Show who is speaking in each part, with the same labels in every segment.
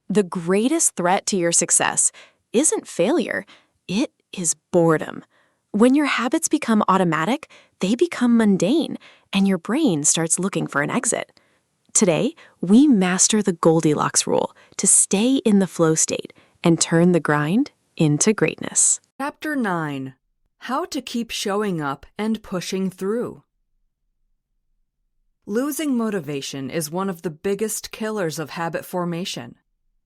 Speaker 1: The greatest threat to your success isn't failure, it is boredom. When your habits become automatic, they become mundane, and your brain starts looking for an exit. Today, we master the Goldilocks Rule to stay in the flow state and turn the grind into greatness.
Speaker 2: Chapter 9: How to Keep Showing Up and Pushing Through. Losing motivation is one of the biggest killers of habit formation.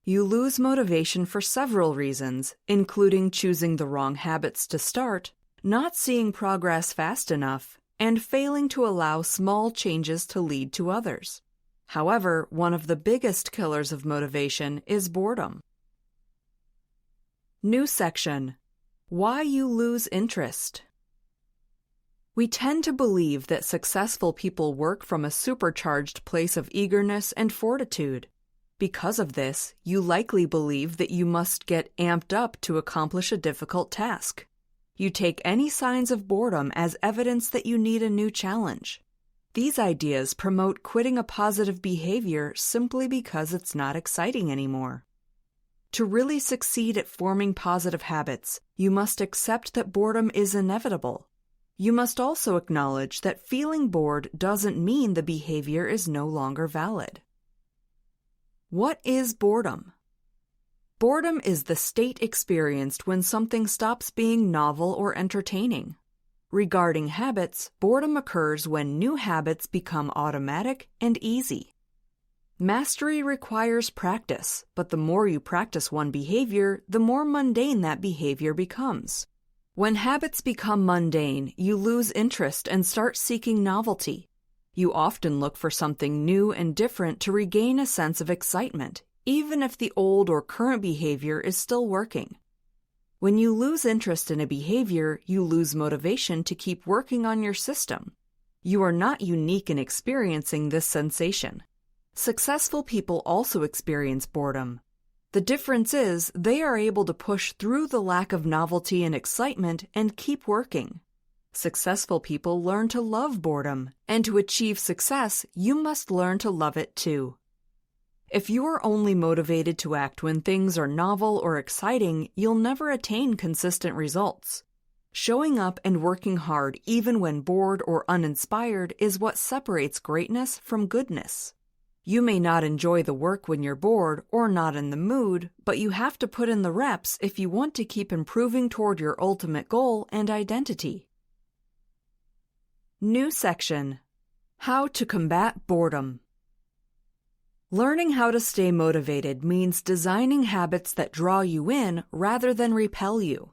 Speaker 2: You lose motivation for several reasons, including choosing the wrong habits to start, not seeing progress fast enough, and failing to allow small changes to lead to others. However, one of the biggest killers of motivation is boredom. New section: Why you lose interest. We tend to believe that successful people work from a supercharged place of eagerness and fortitude. Because of this, you likely believe that you must get amped up to accomplish a difficult task. You take any signs of boredom as evidence that you need a new challenge. These ideas promote quitting a positive behavior simply because it's not exciting anymore. To really succeed at forming positive habits, you must accept that boredom is inevitable. You must also acknowledge that feeling bored doesn't mean the behavior is no longer valid. What is boredom? Boredom is the state experienced when something stops being novel or entertaining. Regarding habits, boredom occurs when new habits become automatic and easy. Mastery requires practice, but the more you practice one behavior, the more mundane that behavior becomes. When habits become mundane, you lose interest and start seeking novelty. You often look for something new and different to regain a sense of excitement, even if the old or current behavior is still working. When you lose interest in a behavior, you lose motivation to keep working on your system. You are not unique in experiencing this sensation. Successful people also experience boredom. The difference is they are able to push through the lack of novelty and excitement and keep working. Successful people learn to love boredom, and to achieve success, you must learn to love it too. If you are only motivated to act when things are novel or exciting, you'll never attain consistent results. Showing up and working hard even when bored or uninspired is what separates greatness from goodness. You may not enjoy the work when you're bored or not in the mood, but you have to put in the reps if you want to keep improving toward your ultimate goal and identity. New section: How to Combat Boredom. Learning how to stay motivated means designing habits that draw you in rather than repel you.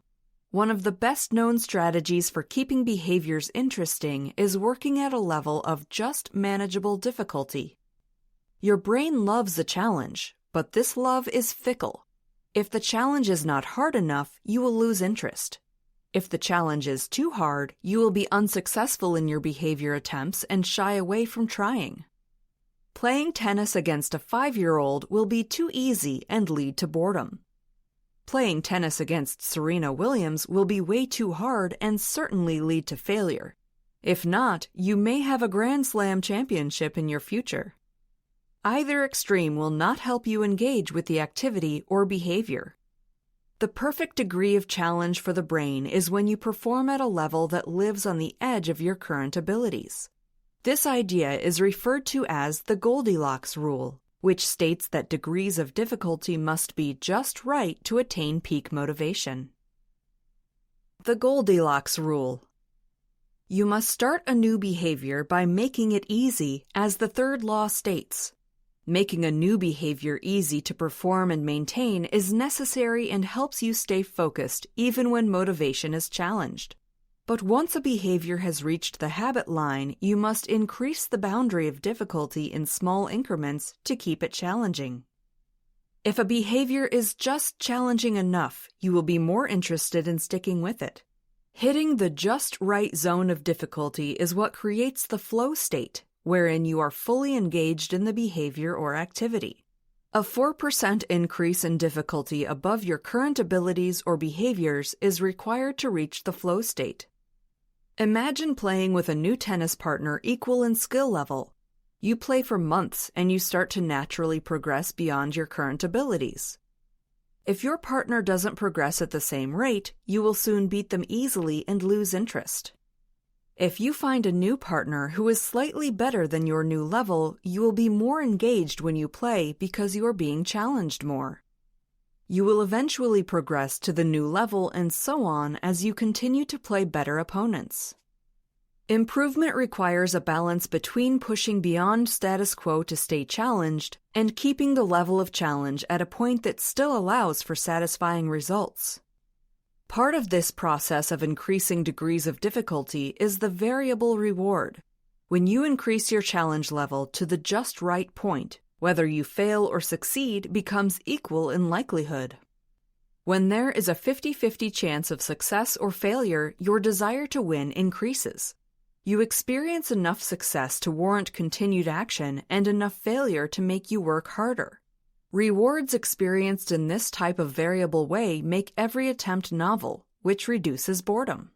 Speaker 2: One of the best-known strategies for keeping behaviors interesting is working at a level of just manageable difficulty. Your brain loves a challenge, but this love is fickle. If the challenge is not hard enough, you will lose interest. If the challenge is too hard, you will be unsuccessful in your behavior attempts and shy away from trying. Playing tennis against a 5-year-old will be too easy and lead to boredom. Playing tennis against Serena Williams will be way too hard and certainly lead to failure. If not, you may have a Grand Slam championship in your future. Either extreme will not help you engage with the activity or behavior. The perfect degree of challenge for the brain is when you perform at a level that lives on the edge of your current abilities. This idea is referred to as the Goldilocks Rule, which states that degrees of difficulty must be just right to attain peak motivation. The Goldilocks Rule. You must start a new behavior by making it easy, as the third law states. Making a new behavior easy to perform and maintain is necessary and helps you stay focused even when motivation is challenged. But once a behavior has reached the habit line, you must increase the boundary of difficulty in small increments to keep it challenging. If a behavior is just challenging enough, you will be more interested in sticking with it. Hitting the just right zone of difficulty is what creates the flow state, wherein you are fully engaged in the behavior or activity. A 4% increase in difficulty above your current abilities or behaviors is required to reach the flow state. Imagine playing with a new tennis partner equal in skill level. You play for months and you start to naturally progress beyond your current abilities. If your partner doesn't progress at the same rate, you will soon beat them easily and lose interest. If you find a new partner who is slightly better than your new level, you will be more engaged when you play because you are being challenged more. You will eventually progress to the new level and so on as you continue to play better opponents. Improvement requires a balance between pushing beyond status quo to stay challenged and keeping the level of challenge at a point that still allows for satisfying results. Part of this process of increasing degrees of difficulty is the variable reward. When you increase your challenge level to the just right point, whether you fail or succeed becomes equal in likelihood. When there is a 50-50 chance of success or failure, your desire to win increases. You experience enough success to warrant continued action and enough failure to make you work harder. Rewards experienced in this type of variable way make every attempt novel, which reduces boredom.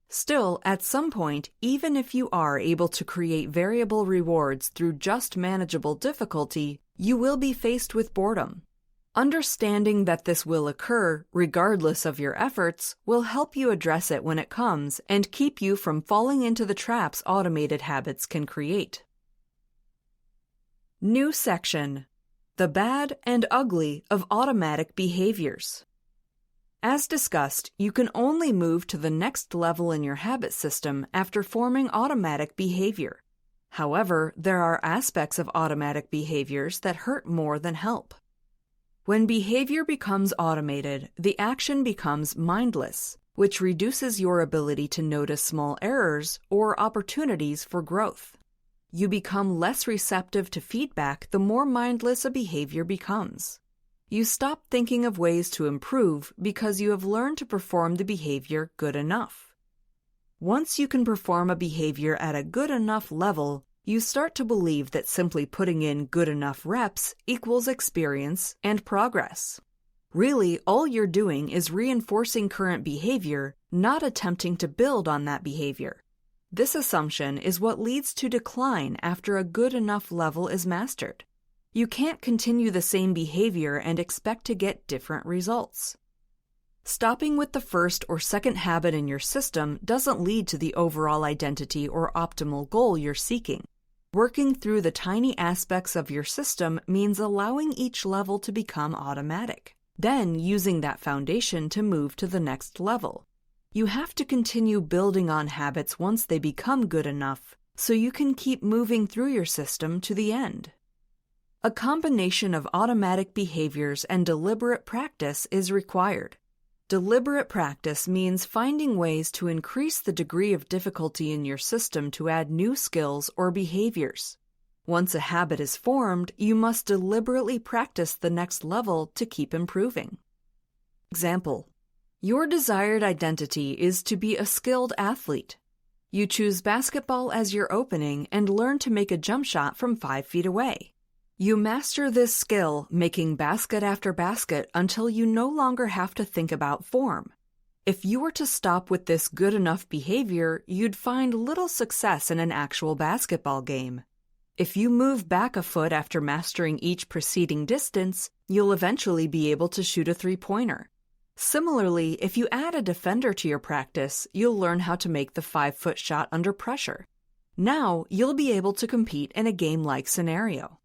Speaker 2: Still, at some point, even if you are able to create variable rewards through just manageable difficulty, you will be faced with boredom. Understanding that this will occur, regardless of your efforts, will help you address it when it comes and keep you from falling into the traps automated habits can create. New section: The bad and ugly of automatic behaviors. As discussed, you can only move to the next level in your habit system after forming automatic behavior. However, there are aspects of automatic behaviors that hurt more than help. When behavior becomes automated, the action becomes mindless, which reduces your ability to notice small errors or opportunities for growth. You become less receptive to feedback the more mindless a behavior becomes. You stop thinking of ways to improve because you have learned to perform the behavior good enough. Once you can perform a behavior at a good enough level, you start to believe that simply putting in good enough reps equals experience and progress. Really, all you're doing is reinforcing current behavior, not attempting to build on that behavior. This assumption is what leads to decline after a good enough level is mastered. You can't continue the same behavior and expect to get different results. Stopping with the first or second habit in your system doesn't lead to the overall identity or optimal goal you're seeking. Working through the tiny aspects of your system means allowing each level to become automatic, then using that foundation to move to the next level. You have to continue building on habits once they become good enough, so you can keep moving through your system to the end. A combination of automatic behaviors and deliberate practice is required. Deliberate practice means finding ways to increase the degree of difficulty in your system to add new skills or behaviors. Once a habit is formed, you must deliberately practice the next level to keep improving. Example: your desired identity is to be a skilled athlete. You choose basketball as your opening and learn to make a jump shot from 5 feet away. You master this skill, making basket after basket until you no longer have to think about form. If you were to stop with this good enough behavior, you'd find little success in an actual basketball game. If you move back a foot after mastering each preceding distance, you'll eventually be able to shoot a three-pointer. Similarly, if you add a defender to your practice, you'll learn how to make the 5-foot shot under pressure. Now, you'll be able to compete in a game-like scenario.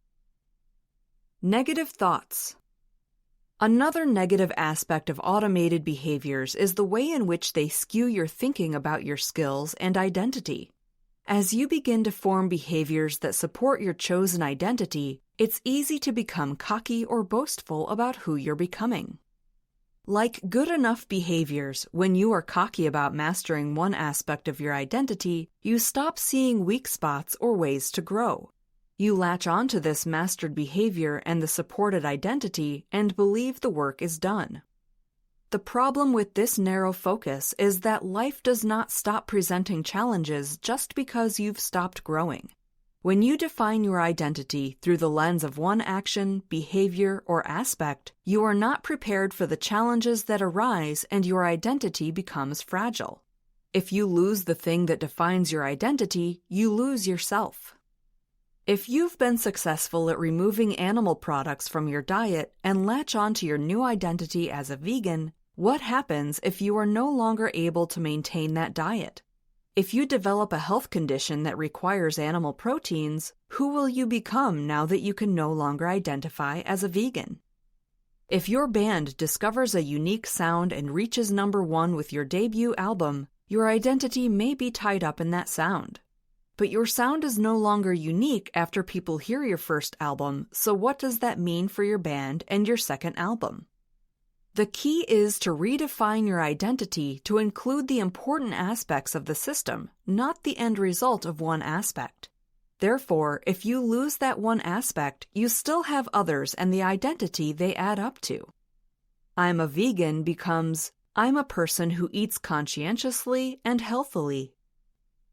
Speaker 2: Negative thoughts. Another negative aspect of automated behaviors is the way in which they skew your thinking about your skills and identity. As you begin to form behaviors that support your chosen identity, it's easy to become cocky or boastful about who you're becoming. Like good enough behaviors, when you are cocky about mastering one aspect of your identity, you stop seeing weak spots or ways to grow. You latch onto this mastered behavior and the supported identity and believe the work is done. The problem with this narrow focus is that life does not stop presenting challenges just because you've stopped growing. When you define your identity through the lens of one action, behavior, or aspect, you are not prepared for the challenges that arise and your identity becomes fragile. If you lose the thing that defines your identity, you lose yourself. If you've been successful at removing animal products from your diet and latch onto your new identity as a vegan, what happens if you are no longer able to maintain that diet? If you develop a health condition that requires animal proteins, who will you become now that you can no longer identify as a vegan? If your band discovers a unique sound and reaches #1 with your debut album, your identity may be tied up in that sound. But your sound is no longer unique after people hear your first album, so what does that mean for your band and your second album? The key is to redefine your identity to include the important aspects of the system, not the end result of one aspect. Therefore, if you lose that one aspect, you still have others and the identity they add up to. I'm a vegan becomes, I'm a person who eats conscientiously and healthily.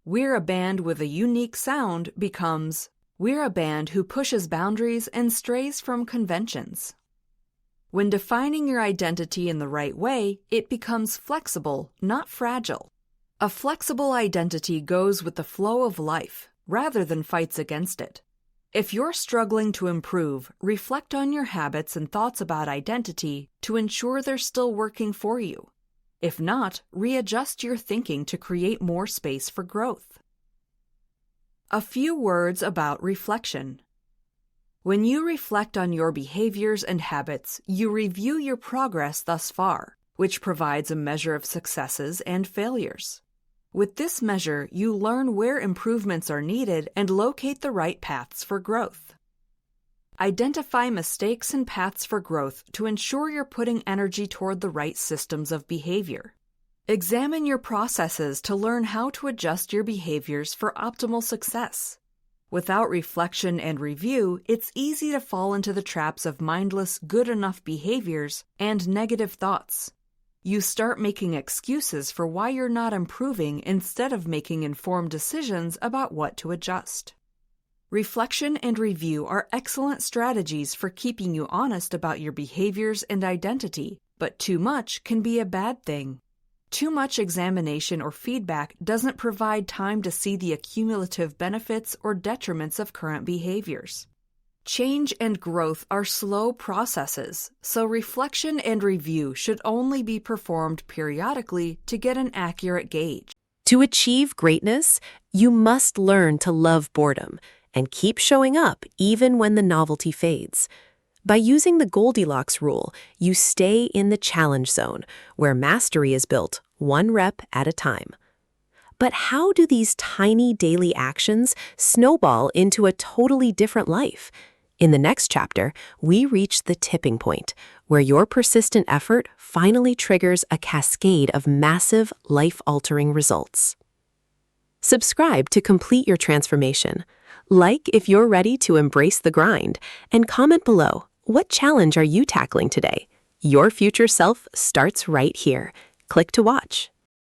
Speaker 2: We're a band with a unique sound becomes, we're a band who pushes boundaries and strays from conventions. When defining your identity in the right way, it becomes flexible, not fragile. A flexible identity goes with the flow of life, rather than fights against it. If you're struggling to improve, reflect on your habits and thoughts about identity to ensure they're still working for you. If not, readjust your thinking to create more space for growth. A few words about reflection. When you reflect on your behaviors and habits, you review your progress thus far, which provides a measure of successes and failures. With this measure, you learn where improvements are needed and locate the right paths for growth. Identify mistakes and paths for growth to ensure you're putting energy toward the right systems of behavior. Examine your processes to learn how to adjust your behaviors for optimal success. Without reflection and review, it's easy to fall into the traps of mindless, good-enough behaviors and negative thoughts. You start making excuses for why you're not improving instead of making informed decisions about what to adjust. Reflection and review are excellent strategies for keeping you honest about your behaviors and identity, but too much can be a bad thing. Too much examination or feedback doesn't provide time to see the accumulative benefits or detriments of current behaviors. Change and growth are slow processes, so reflection and review should only be performed periodically to get an accurate gauge.
Speaker 1: To achieve greatness, you must learn to love boredom and keep showing up even when the novelty fades. By using the Goldilocks Rule, you stay in the challenge zone, where mastery is built one rep at a time. But how do these tiny daily actions snowball into a totally different life? In the next chapter, we reach the tipping point, where your persistent effort finally triggers a cascade of massive, life-altering results. Subscribe to complete your transformation. Like if you're ready to embrace the grind, and comment below, what challenge are you tackling today? Your future self starts right here. Click to watch.